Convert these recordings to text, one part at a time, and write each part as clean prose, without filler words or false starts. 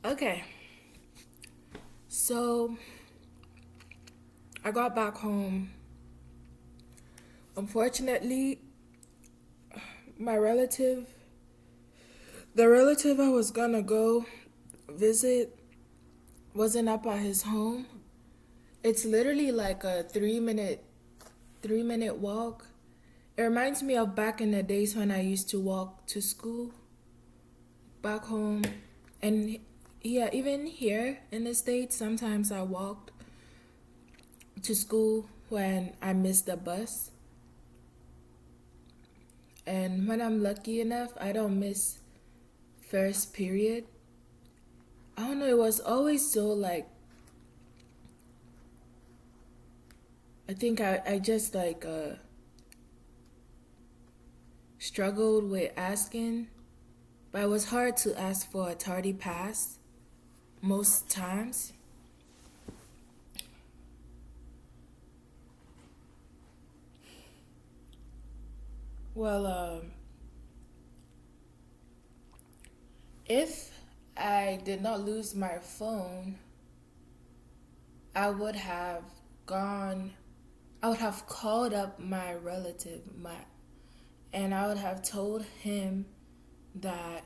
Okay, so I got back home. Unfortunately, my relative, the relative I was gonna go visit, wasn't up at his home. It's literally like a 3 minute walk. It reminds me of back in the days when I used to walk to school back home. And yeah, even here in the States, sometimes I walked to school when I missed the bus. And when I'm lucky enough, I don't miss first period. I don't know, it was always so like, I think I just like struggled with asking, but it was hard to ask for a tardy pass most times. Well, if I did not lose my phone, I would have gone, I would have called up my relative, and I would have told him that,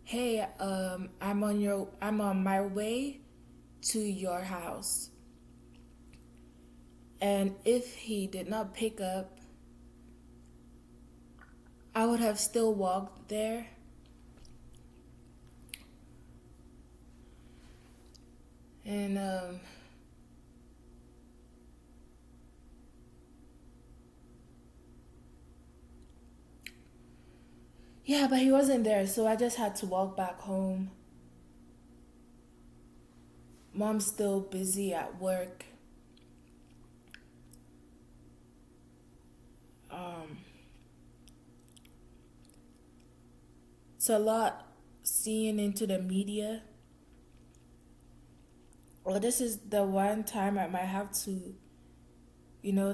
hey, I'm on my way to your house. And if he did not pick up, I would have still walked there. And yeah, but he wasn't there, so I just had to walk back home. Mom's still busy at work. Um, it's a lot seeing into the media. Well, this is the one time I might have to,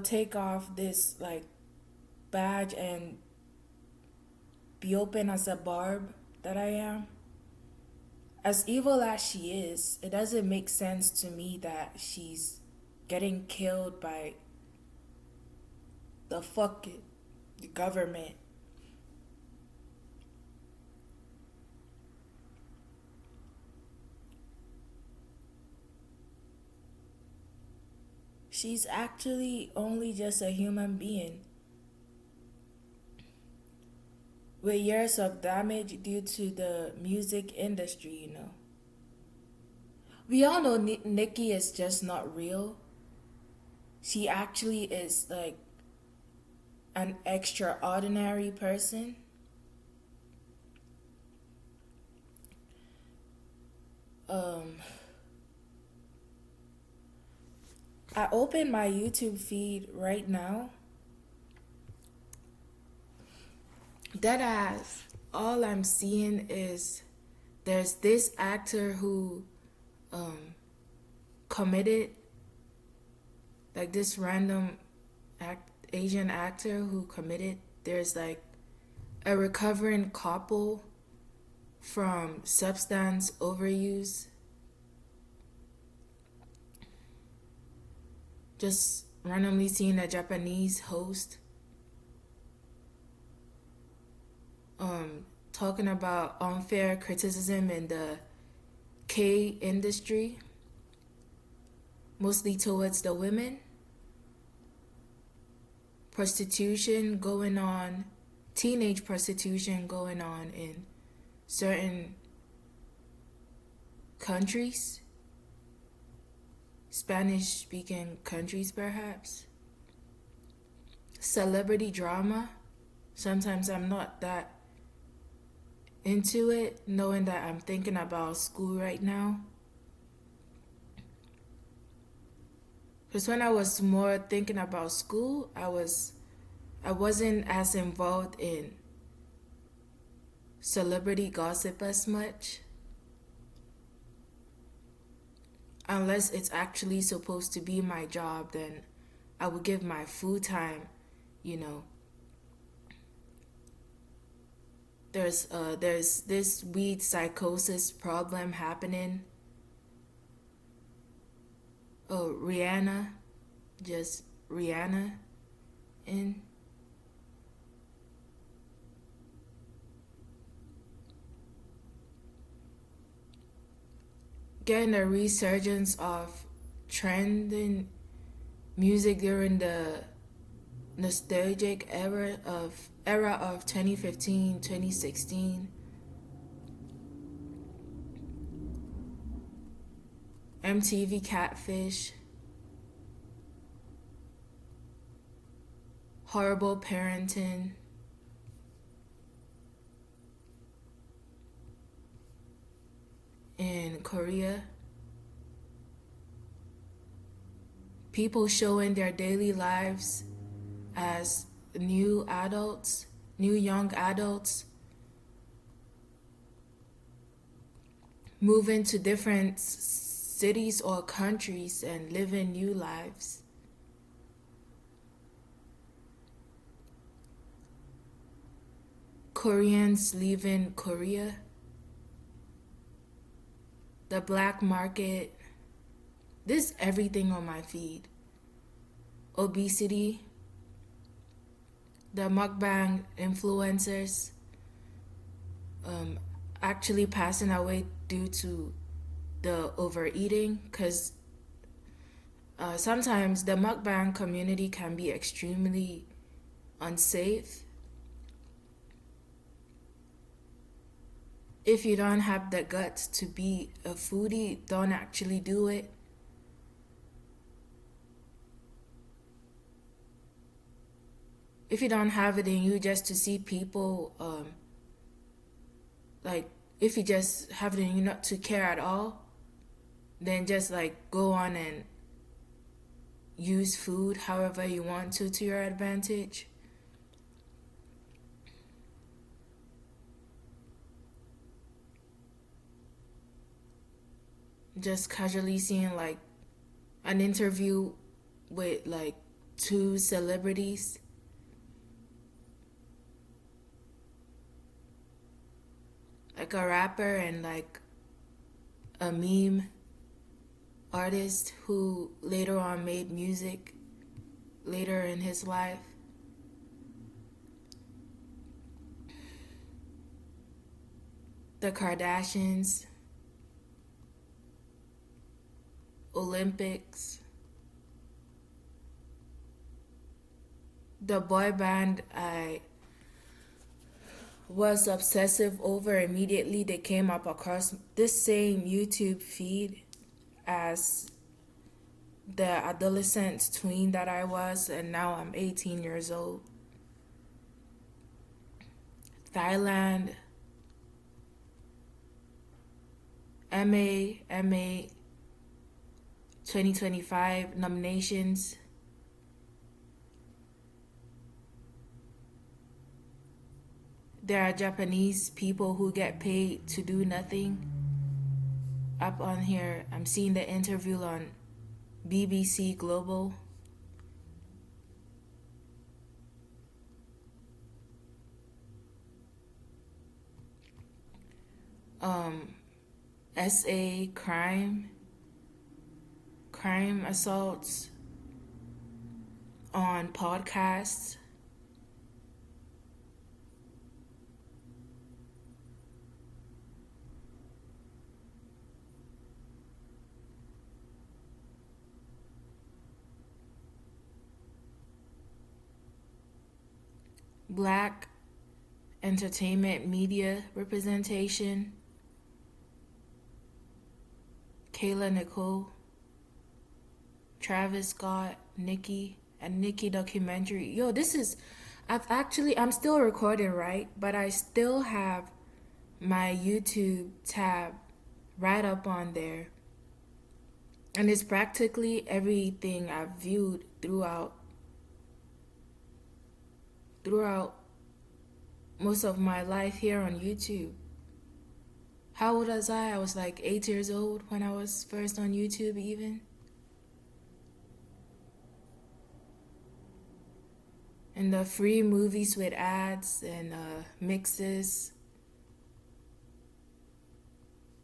take off this like badge and be open as a barb that I am. As evil as she is, it doesn't make sense to me that she's getting killed by the government. She's actually only just a human being with years of damage due to the music industry. We all know Nikki is just not real. She actually is like an extraordinary person. Um, I open my YouTube feed right now. Deadass, all I'm seeing is there's this actor who um, committed, like this random Asian actor who committed. There's like a recovering couple from substance overuse. Just randomly seeing a Japanese host talking about unfair criticism in the K industry, mostly towards the women. Prostitution going on, teenage prostitution going on in certain countries, Spanish speaking countries perhaps. Celebrity drama. Sometimes I'm not that into it, knowing that I'm thinking about school right now. Because when I was more thinking about school, I wasn't as involved in celebrity gossip as much. Unless it's actually supposed to be my job, then I would give my full time, you know, there's this weed psychosis problem happening. Oh, Rihanna, just Rihanna in. Getting a resurgence of trending music during the nostalgic era of 2015, 2016. MTV Catfish, Horrible Parenting, in Korea. People showing their daily lives as new adults, new young adults, moving to different cities or countries and living new lives. Koreans leaving Korea. The black market. This is everything on my feed. Obesity. The mukbang influencers actually passing away due to the overeating, because sometimes the mukbang community can be extremely unsafe. If you don't have the guts to be a foodie, don't actually do it. If you don't have it in you just to see people, like, if you just have it in you not to care at all, then just like go on and use food however you want to your advantage. Just casually seeing like an interview with like two celebrities, like a rapper and like a meme artist who later on made music later in his life. The Kardashians, Olympics, the boy band I was obsessive over, immediately they came up across this same YouTube feed as the adolescent tween that I was, and now I'm 18 years old. Thailand, MA 2025 nominations. There are Japanese people who get paid to do nothing. Up on here, I'm seeing the interview on BBC Global. SA crime assaults on podcasts. Black entertainment media representation. Kayla Nicole, Travis Scott, Nicki, and Nicki documentary. Yo, I'm still recording, right? But I still have my YouTube tab right up on there. And it's practically everything I've viewed throughout most of my life here on YouTube. How old was I? I was like 8 years old when I was first on YouTube even. And the free movies with ads and mixes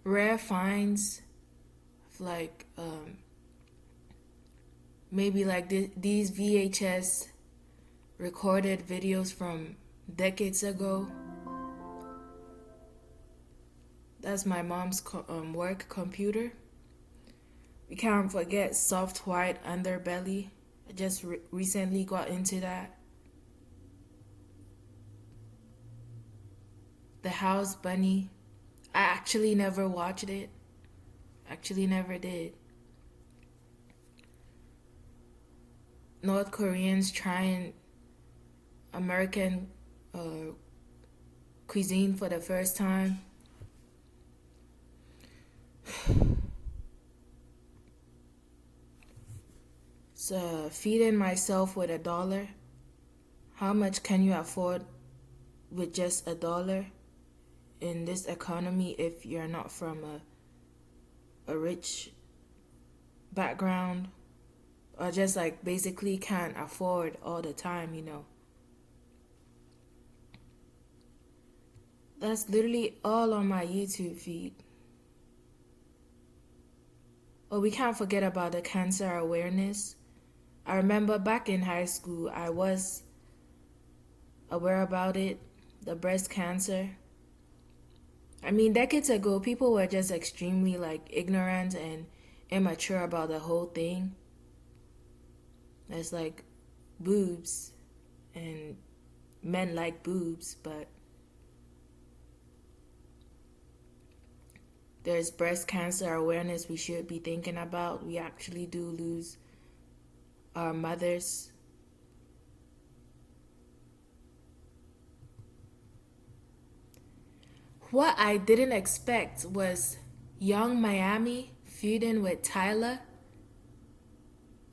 rare finds of like maybe like these VHS recorded videos from decades ago. That's my mom's work computer. We can't forget soft white underbelly. I just recently got into that. The House Bunny. I actually never watched it. Actually never did. North Koreans trying American cuisine for the first time. So feeding myself with $1. How much can you afford with just $1 in this economy if you're not from a rich background, or just like basically can't afford all the time? That's literally all on my YouTube feed. Oh, we can't forget about the cancer awareness. I remember back in high school, I was aware about it, the breast cancer. I mean, decades ago, people were just extremely like ignorant and immature about the whole thing. There's like boobs, and men like boobs, but there's breast cancer awareness we should be thinking about. We actually do lose our mothers. What I didn't expect was Young Miami feuding with Tyler.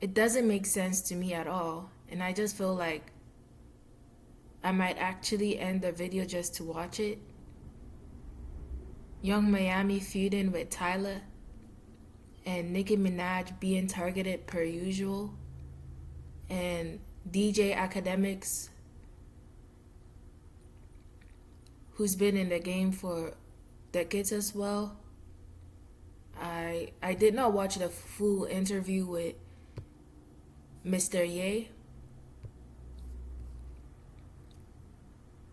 It doesn't make sense to me at all, and I just feel like I might actually end the video just to watch it. Young Miami feuding with Tyler, and Nicki Minaj being targeted per usual, and DJ Academics, who's been in the game for decades as well. I did not watch the full interview with Mr. Ye.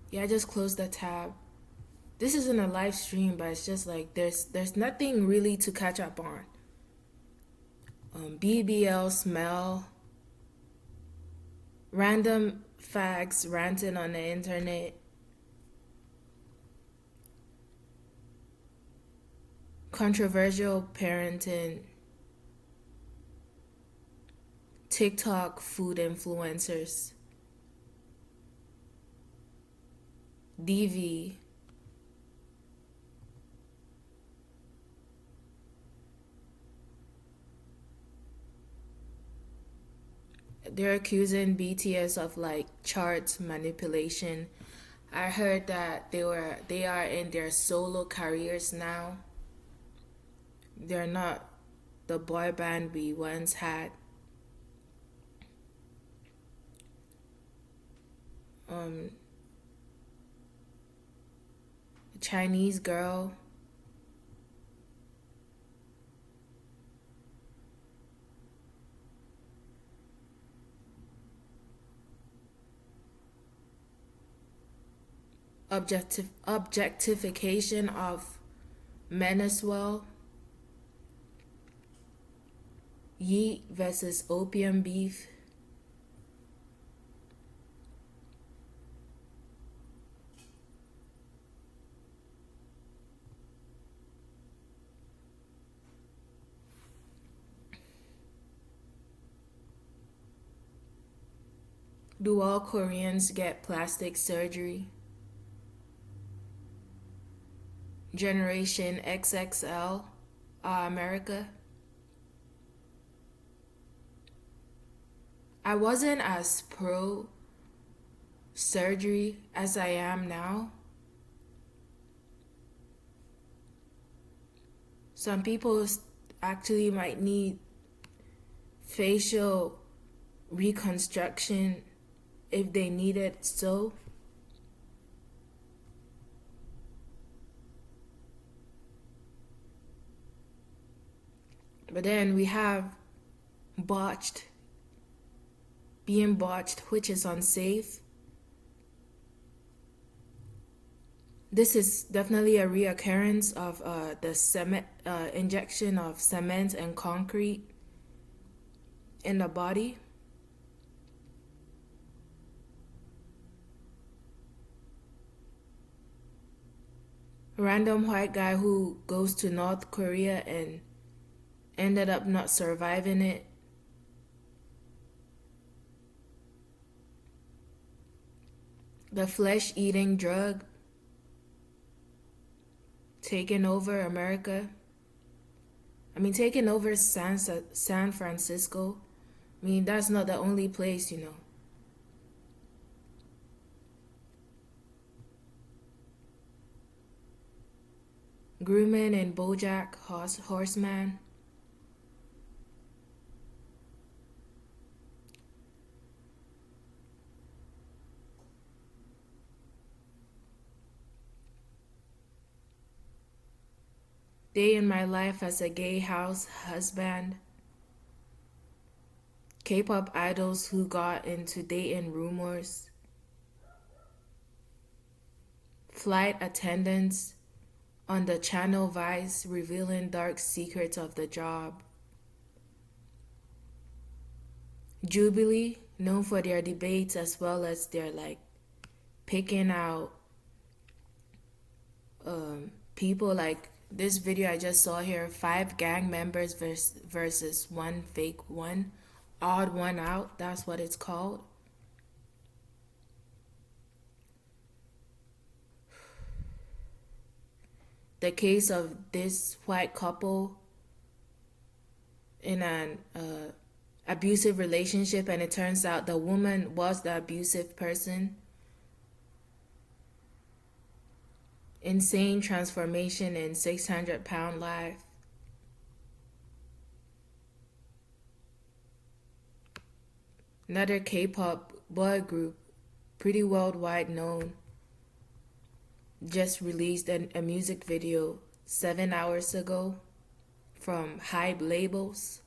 Yeah, I just closed the tab. This isn't a live stream, but it's just like there's nothing really to catch up on. BBL smell, random fags ranting on the internet, controversial parenting, TikTok food influencers, DV, they're accusing BTS of like chart manipulation. I heard that they are in their solo careers now. They're not the boy band we once had. A Chinese girl. Objectification of men as well. Yeet versus opium beef. Do all Koreans get plastic surgery? Generation XXL, America. I wasn't as pro surgery as I am now. Some people actually might need facial reconstruction if they need it so. But then we have botched, being botched, which is unsafe. This is definitely a reoccurrence of the cement injection of cement and concrete in the body. A random white guy who goes to North Korea and ended up not surviving it. The flesh-eating drug taking over America. I mean, taking over San Francisco. I mean, that's not the only place, you know. Grooming and BoJack Horseman. Day in my life as a gay house husband. K-pop idols who got into dating rumors. Flight attendants on the channel Vice revealing dark secrets of the job. Jubilee, known for their debates as well as their picking out people. Like this video I just saw here, 5 gang members versus 1 fake one. Odd one out, that's what it's called. The case of this white couple in an abusive relationship, and it turns out the woman was the abusive person. Insane transformation in 600-pound life. Another K-pop boy group, pretty worldwide known, just released a music video 7 hours ago from Hype Labels.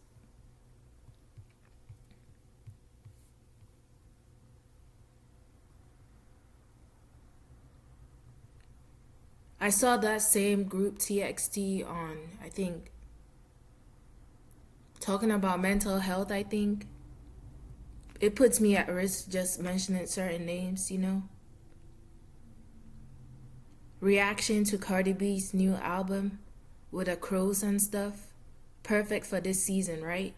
I saw that same group TXT on, I think, talking about mental health, I think. It puts me at risk just mentioning certain names, you know. Reaction to Cardi B's new album with the crows and stuff. Perfect for this season, right?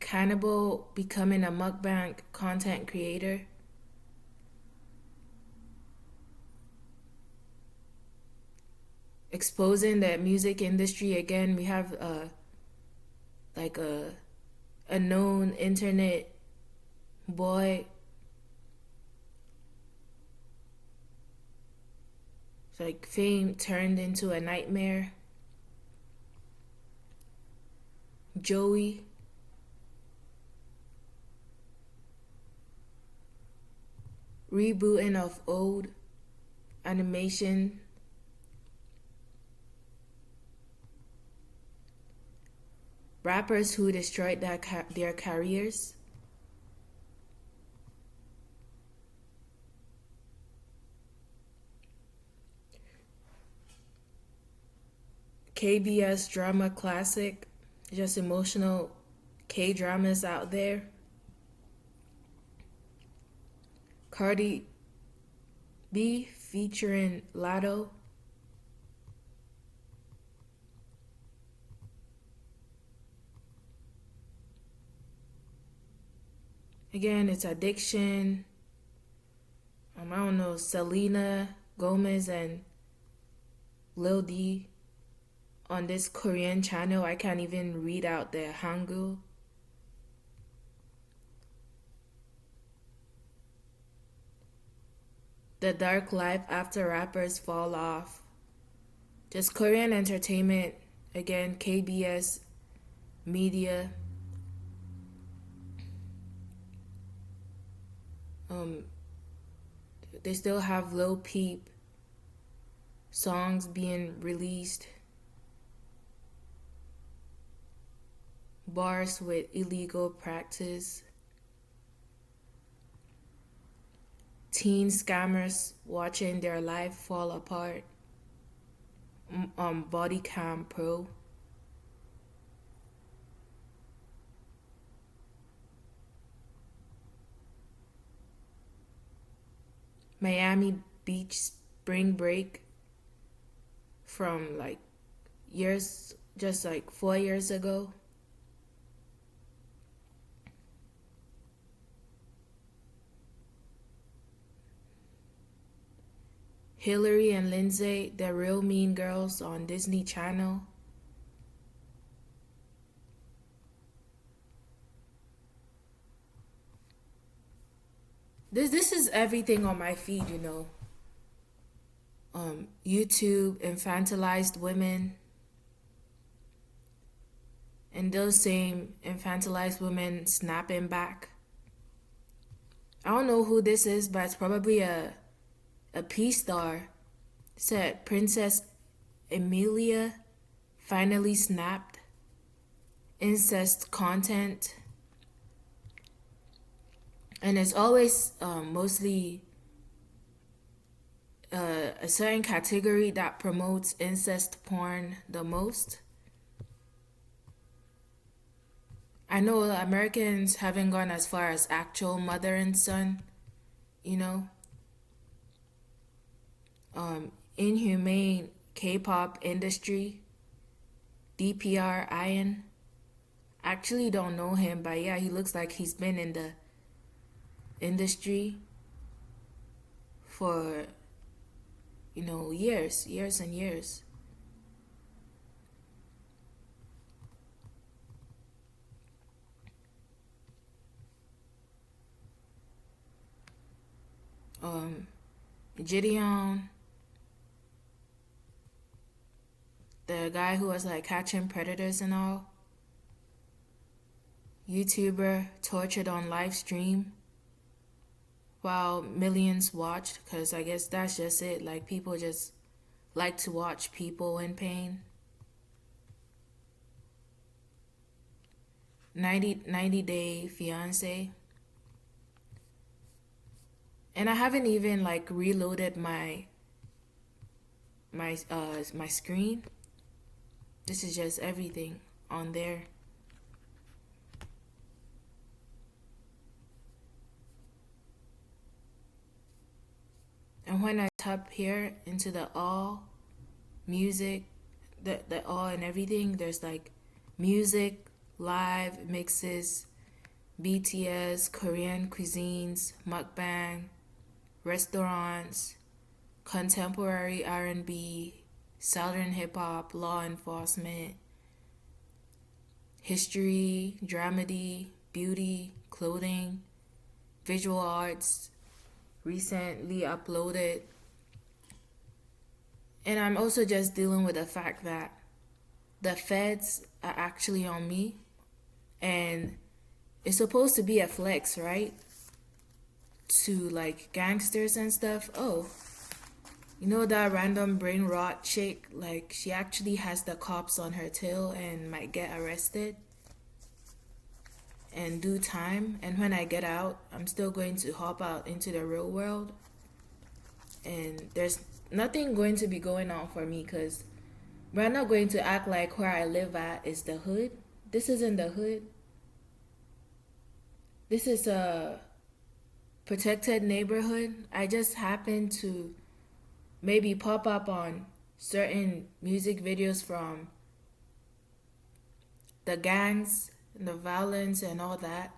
Cannibal becoming a mukbang content creator. Exposing the music industry again. We have a known internet boy. It's like fame turned into a nightmare. Joey. Rebooting of old animation. Rappers who destroyed their careers. KBS drama classic. Just emotional K-dramas out there. Cardi B featuring Lotto. Again, it's addiction. I don't know, Selena Gomez and Lil D on this Korean channel. I can't even read out the Hangul. The dark life after rappers fall off. Just Korean entertainment. Again, KBS media. they still have Lil Peep songs being released, bars with illegal practice, teen scammers watching their life fall apart, body cam pro. Miami Beach spring break from like years, just like 4 years ago. Hillary and Lindsay, the real mean girls on Disney Channel. This is everything on my feed, you know. YouTube infantilized women, and those same infantilized women snapping back. I don't know who this is, but it's probably a P star. Said Princess Emilia finally snapped. Incest content. And it's always mostly a certain category that promotes incest porn the most. I know Americans haven't gone as far as actual mother and son, you know. Inhumane K-pop industry, DPR Ian. Actually don't know him, but yeah, he looks like he's been in the industry for, you know, years and years. Gideon, the guy who was like catching predators and all, YouTuber tortured on live stream while millions watched, because I guess that's just it. Like, people just like to watch people in pain. 90 Day Fiance. And I haven't even like reloaded my screen. This is just everything on there. And when I tap here into the all music, the all and everything, there's like music, live mixes, BTS, Korean cuisines, mukbang, restaurants, contemporary R&B, southern hip hop, law enforcement, history, dramedy, beauty, clothing, visual arts, recently uploaded. And I'm also just dealing with the fact that the feds are actually on me, and it's supposed to be a flex, right? To like gangsters and stuff. Oh, you know that random brain rot chick? Like, she actually has the cops on her tail and might get arrested and do time. And when I get out, I'm still going to hop out into the real world. And there's nothing going to be going on for me, because we're not going to act like where I live at is the hood. This isn't the hood. This is a protected neighborhood. I just happen to maybe pop up on certain music videos from the gangs and the violence and all that.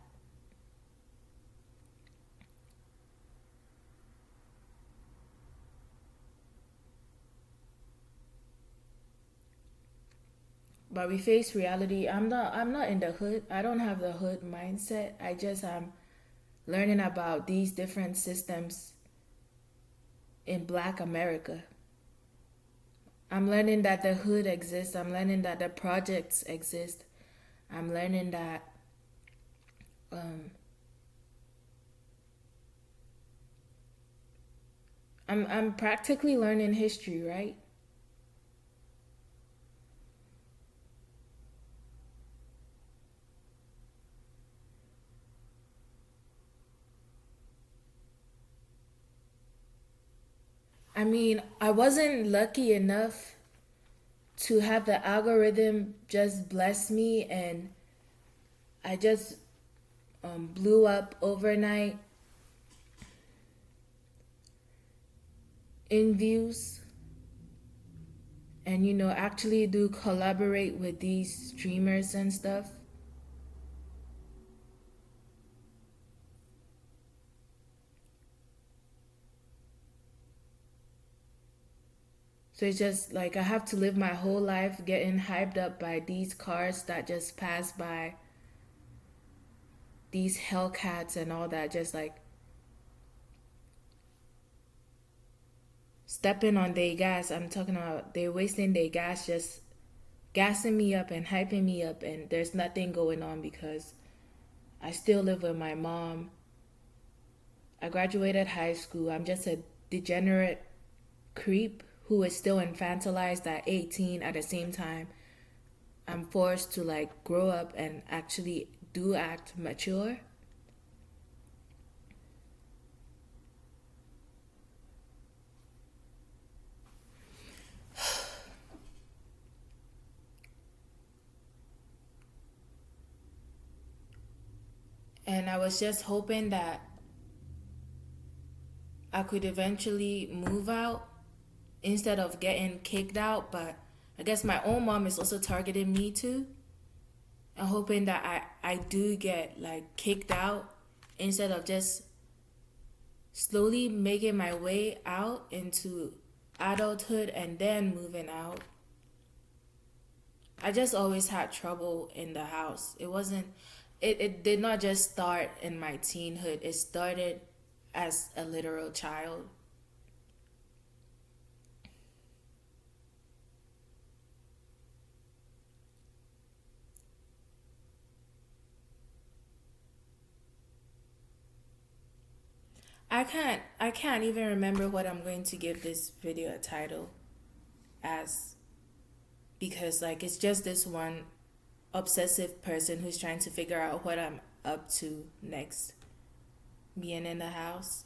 But we face reality. I'm not in the hood. I don't have the hood mindset. I just am learning about these different systems in Black America. I'm learning that the hood exists. I'm learning that the projects exist. I'm learning that um, I'm practically learning history, right? I mean, I wasn't lucky enough to have the algorithm just bless me, and I just blew up overnight in views, and actually do collaborate with these streamers and stuff. So it's just like I have to live my whole life getting hyped up by these cars that just pass by, these Hellcats and all that, just like stepping on their gas. I'm talking about they're wasting their gas, just gassing me up and hyping me up, and there's nothing going on because I still live with my mom. I graduated high school. I'm just a degenerate creep who is still infantilized at 18. At the same time, I'm forced to like grow up and actually do act mature. And I was just hoping that I could eventually move out instead of getting kicked out. But I guess my own mom is also targeting me too. I'm hoping that I do get like kicked out instead of just slowly making my way out into adulthood and then moving out. I just always had trouble in the house. It did not just start in my teenhood. It started as a literal child. I can't even remember what I'm going to give this video a title as, because like it's just this one obsessive person who's trying to figure out what I'm up to next being in the house.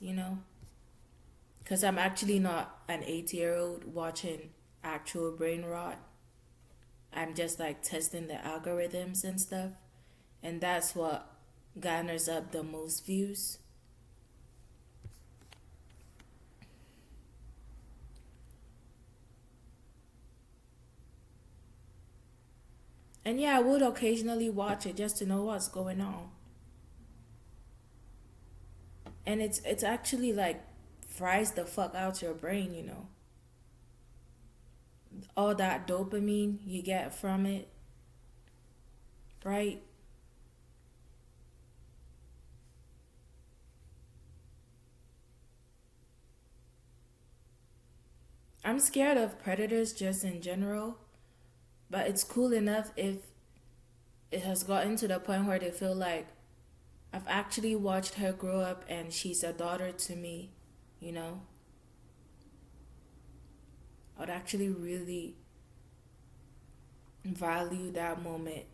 Because I'm actually not an 80-year-old watching actual brain rot. I'm just like testing the algorithms and stuff. And that's what garners up the most views. And yeah, I would occasionally watch it just to know what's going on. And it's actually like fries the fuck out your brain. All that dopamine you get from it, right? I'm scared of predators just in general, but it's cool enough if it has gotten to the point where they feel like I've actually watched her grow up and she's a daughter to me, you know? I would actually really value that moment.